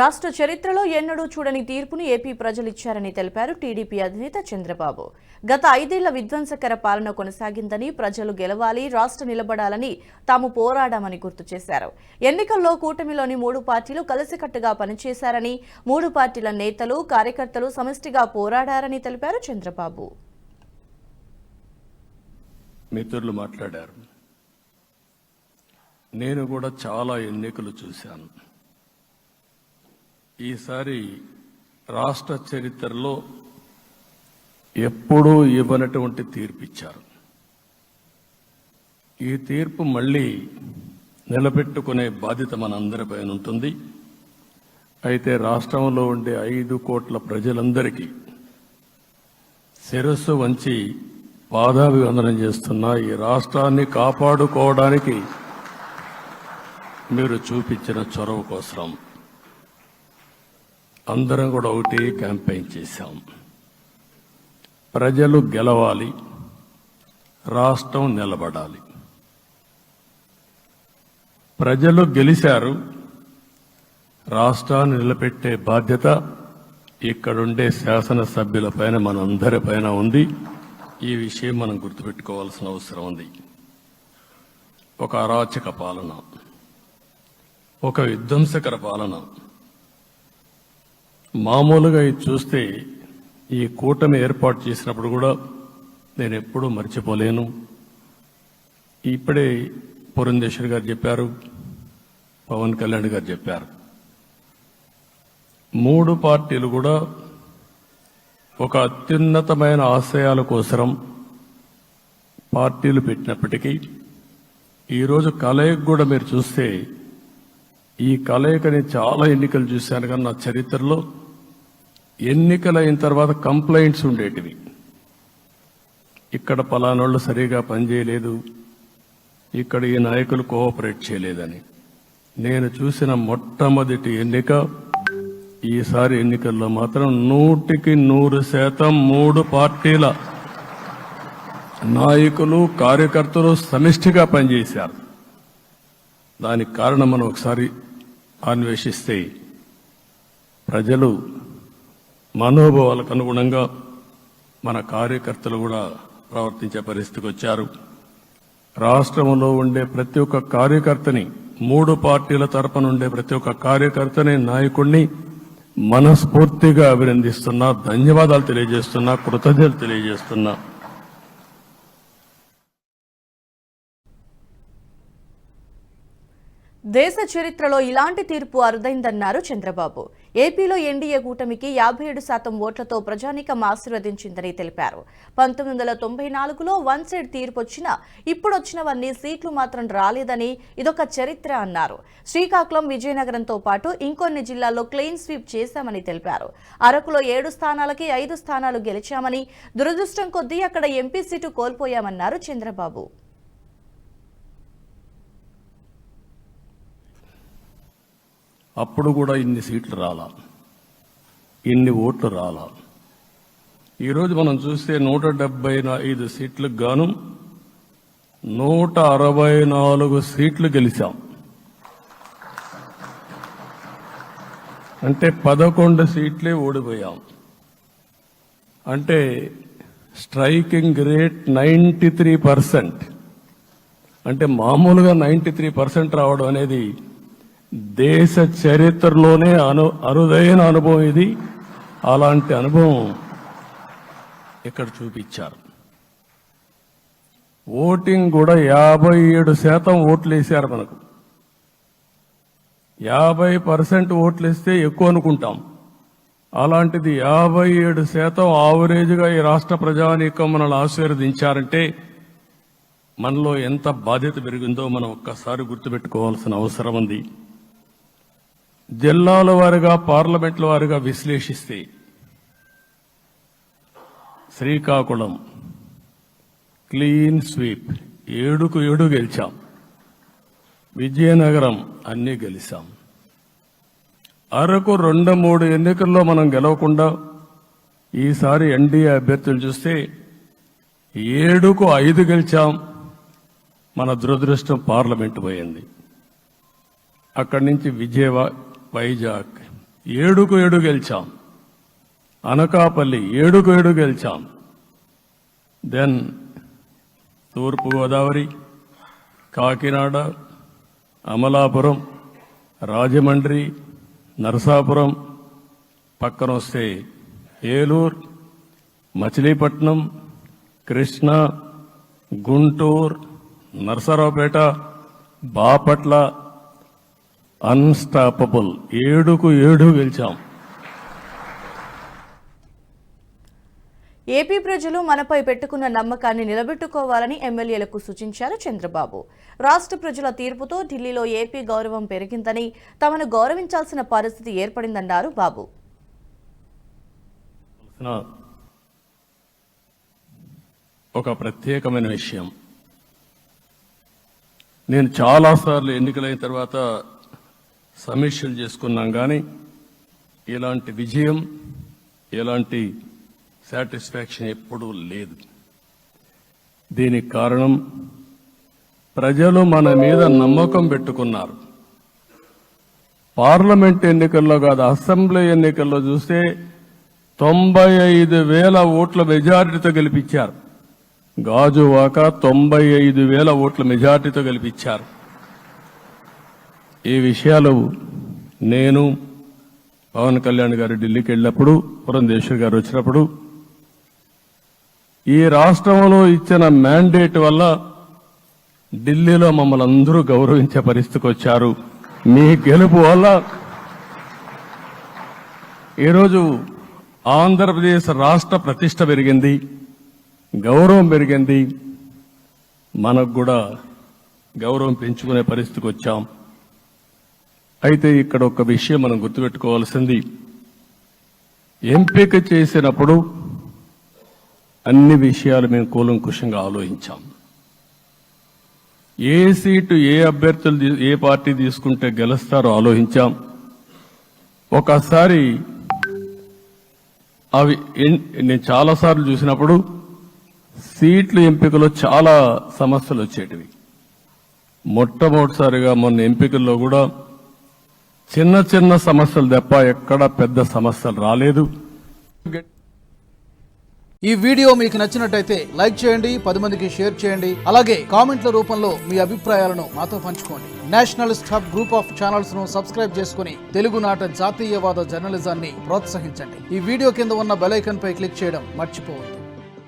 రాష్ట్ర చరిత్రలో ఎన్నడూ చూడని తీర్పును ఏపీ ప్రజలు ఇచ్చారని తెలిపారు టీడీపీ అధినేత చంద్రబాబు. గత 5 ఏళ్ల విధ్వంసకర పాలన కొనసాగిందని, ప్రజలు గెలవాలి, రాష్ట్ర నిలబడాలని తాము పోరాడామని గుర్తు చేశారు. ఎన్నికల్లో కూటమిలోని 3 పార్టీలు కలిసికట్టుగా పనిచేశారని, 3 పార్టీల నేతలు, కార్యకర్తలు సమిష్టిగా పోరాడారని తెలిపారు చంద్రబాబు. మిత్రులు మాట్లాడారు. నేను కూడా చాలా ఎన్నికలు చూశాను. ఈసారి రాష్ట్ర చరిత్రలో ఎప్పుడూ ఇవ్వనటువంటి తీర్పు ఇచ్చారు. ఈ తీర్పు మళ్ళీ నిలబెట్టుకునే బాధ్యత మనందరిపైన ఉంటుంది. అయితే రాష్ట్రంలో ఉండే 5 కోట్ల ప్రజలందరికీ శిరస్సు వంచి పాదాభివందనం చేస్తున్నా. ఈ రాష్ట్రాన్ని కాపాడుకోవడానికి మీరు చూపించిన చొరవ కోసం అందరం కూడా ఒకటి క్యాంపెయిన్ చేశాం. ప్రజలు గెలవాలి, రాష్ట్రం నిలబడాలి. ప్రజలు గెలిచారు. రాష్ట్రాన్ని నిలబెట్టే బాధ్యత ఇక్కడుండే శాసనసభ్యులపైన మనందరిపైన ఉంది. ఈ విషయం మనం గుర్తుపెట్టుకోవాల్సిన అవసరం ఉంది. ఒక అరాచక పాలన, ఒక విధ్వంసకర పాలన. మామూలుగా ఇది చూస్తే ఈ కూటమి ఏర్పాటు చేసినప్పుడు కూడా నేను ఎప్పుడూ మర్చిపోలేను. ఇప్పుడే పురంధేశ్వరి గారు చెప్పారు, పవన్ కళ్యాణ్ గారు చెప్పారు. 3 పార్టీలు కూడా ఒక అత్యున్నతమైన ఆశయాల కోసం పార్టీలు పెట్టినప్పటికీ ఈరోజు కలయిక కూడా మీరు చూస్తే, ఈ కలయికని చాలా ఎన్నికలు చూశాను కానీ నా చరిత్రలో ఎన్నికలైన తర్వాత కంప్లైంట్స్ ఉండేటివి. ఇక్కడ పలానోళ్ళు సరిగా పనిచేయలేదు, ఇక్కడ ఈ నాయకులు కోఆపరేట్ చేయలేదని. నేను చూసిన మొట్టమొదటి ఎన్నిక ఈసారి ఎన్నికల్లో మాత్రం 100కి 100% 3 పార్టీల నాయకులు, కార్యకర్తలు సమిష్టిగా పనిచేశారు. దానికి కారణం మనం ఒకసారి అన్వేషిస్తే ప్రజలు మనోభావాలకు అనుగుణంగా మన కార్యకర్తలు కూడా ప్రవర్తించే పరిస్థితికి వచ్చారు. రాష్ట్రంలో ఉండే ప్రతి ఒక్క కార్యకర్తని, 3 పార్టీల తరపున ఉండే ప్రతి ఒక్క కార్యకర్తని, నాయకుడిని మనస్ఫూర్తిగా అభినందిస్తున్నా, ధన్యవాదాలు తెలియజేస్తున్నా, కృతజ్ఞతలు తెలియజేస్తున్నా. దేశ చరిత్రలో ఇలాంటి తీర్పు అరుదైందన్నారు చంద్రబాబు. ఏపీలో ఎన్డీఏ కూటమికి 57% ఓట్లతో ప్రజానీకం ఆశీర్వదించిందని తెలిపారు. 1994లో 1 సైడ్ తీర్పు వచ్చినా ఇప్పుడొచ్చినవన్నీ సీట్లు మాత్రం రాలేదని, ఇదొక చరిత్ర అన్నారు. శ్రీకాకుళం, విజయనగరంతో పాటు ఇంకొన్ని జిల్లాల్లో క్లీన్ స్వీప్ చేశామని తెలిపారు. అరకులో 7 స్థానాలకి 5 స్థానాలు గెలిచామని, దురదృష్టం కొద్దీ అక్కడ ఎంపీ సీటు కోల్పోయామన్నారు చంద్రబాబు. అప్పుడు కూడా ఇన్ని సీట్లు రాలా, ఇన్ని ఓట్లు రాలా. ఈరోజు మనం చూస్తే 175 సీట్లకు గాను 164 సీట్లు గెలిచాం. అంటే 11 సీట్లే ఓడిపోయాం. అంటే స్ట్రైకింగ్ రేట్ 93%. అంటే మామూలుగా 93% రావడం అనేది దేశ చరిత్రలోనే అరుదైన అనుభవం ఇది. అలాంటి అనుభవం ఇక్కడ చూపించారు. ఓటింగ్ కూడా 57% ఓట్లు వేశారు. మనకు 50% ఓట్లు వేస్తే ఎక్కువ అనుకుంటాం. అలాంటిది 57% ఆవరేజ్గా ఈ రాష్ట్ర ప్రజానీకం మనల్ని ఆశీర్వదించారంటే మనలో ఎంత బాధ్యత పెరిగిందో మనం ఒక్కసారి గుర్తుపెట్టుకోవాల్సిన అవసరం ఉంది. జిల్లాల వారిగా, పార్లమెంట్ల వారిగా విశ్లేషిస్తే శ్రీకాకుళం క్లీన్ స్వీప్ 7కు 7 గెలిచాం. విజయనగరం అన్నీ గెలిచాం. అరకు 2-3 ఎన్నికల్లో మనం గెలవకుండా ఈసారి ఎన్డీఏ అభ్యర్థులు చూస్తే 7కు 5 గెలిచాం. మన దురదృష్టం పార్లమెంట్ పోయింది. అక్కడి నుంచి వైజాగ్ 7కు 7 గెలిచాం. అనకాపల్లి 7కు 7 గెలిచాం. దెన్ తూర్పు గోదావరి, కాకినాడ, అమలాపురం, రాజమండ్రి, నరసాపురం, పక్కన వస్తే ఏలూరు, మచిలీపట్నం, కృష్ణా, గుంటూరు, నరసరావుపేట, బాపట్ల అన్స్టాపబుల్ 7కు 7 గెలిచాం. ఏపీ ప్రజలు మనపై పెట్టుకున్న నమ్మకాన్ని నిలబెట్టుకోవాలని ఎమ్మెల్యేలకు సూచించారు చంద్రబాబు. రాష్ట్ర ప్రజల తీర్పుతో ఢిల్లీలో ఏపీ గౌరవం పెరిగిందని, తమను గౌరవించాల్సిన పరిస్థితి ఏర్పడిందన్నారు బాబు. ఒక ప్రత్యేకమైన విషయం, నేను చాలాసార్లు ఎన్నికలైన తర్వాత సమీక్షలు చేసుకున్నాం, కానీ ఇలాంటి విజయం, ఇలాంటి సాటిస్ఫాక్షన్ ఎప్పుడూ లేదు. దీనికి కారణం ప్రజలు మన మీద నమ్మకం పెట్టుకున్నారు. పార్లమెంట్ ఎన్నికల్లో కాదు, అసెంబ్లీ ఎన్నికల్లో చూస్తే 95,000 ఓట్ల మెజారిటీతో గెలిపించారు. గాజువాక 95,000 ఓట్ల మెజారిటీతో గెలిపించారు. ఈ విషయాలు నేను, పవన్ కళ్యాణ్ గారు ఢిల్లీకి వెళ్ళినప్పుడు, పురంధేశ్వరి గారు వచ్చినప్పుడు, ఈ రాష్ట్రంలో ఇచ్చిన మ్యాండేట్ వల్ల ఢిల్లీలో మమ్మల్ని అందరూ గౌరవించే పరిస్థితికి వచ్చారు. మీ గెలుపు వల్ల ఈరోజు ఆంధ్రప్రదేశ్ రాష్ట్ర ప్రతిష్ట పెరిగింది, గౌరవం పెరిగింది. మనకు కూడా గౌరవం పెంచుకునే పరిస్థితికి వచ్చాం. అయితే ఇక్కడ ఒక విషయం మనం గుర్తుపెట్టుకోవాల్సింది, ఎంపిక చేసినప్పుడు అన్ని విషయాలు మేము కూలంకుషంగా ఆలోచించాం. ఏ సీటు ఏ అభ్యర్థులు ఏ పార్టీ తీసుకుంటే గెలుస్తారో ఆలోచించాం. ఒకసారి అవి నేను చాలాసార్లు చూసినప్పుడు సీట్ల ఎంపికలో చాలా సమస్యలు వచ్చేటివి. మొట్టమొదటిసారిగా మొన్న ఎంపికల్లో కూడా చిన్న చిన్న సమస్యలు తప్ప ఎక్కడ పెద్ద సమస్యలు రాలేదు. ఈ వీడియో మీకు నచ్చినట్టయితే లైక్ చేయండి, 10 మందికి షేర్ చేయండి. అలాగే కామెంట్ల రూపంలో మీ అభిప్రాయాలను మాతో పంచుకోండి. Nationalist hub group of channels ను సబ్స్క్రైబ్ చేసుకుని తెలుగునాట జాతీయవాద జర్నలిజాన్ని ప్రోత్సహించండి. ఈ వీడియో కింద ఉన్న బెల్ ఐకాన్ పై క్లిక్ చేయడం మర్చిపోవద్దు.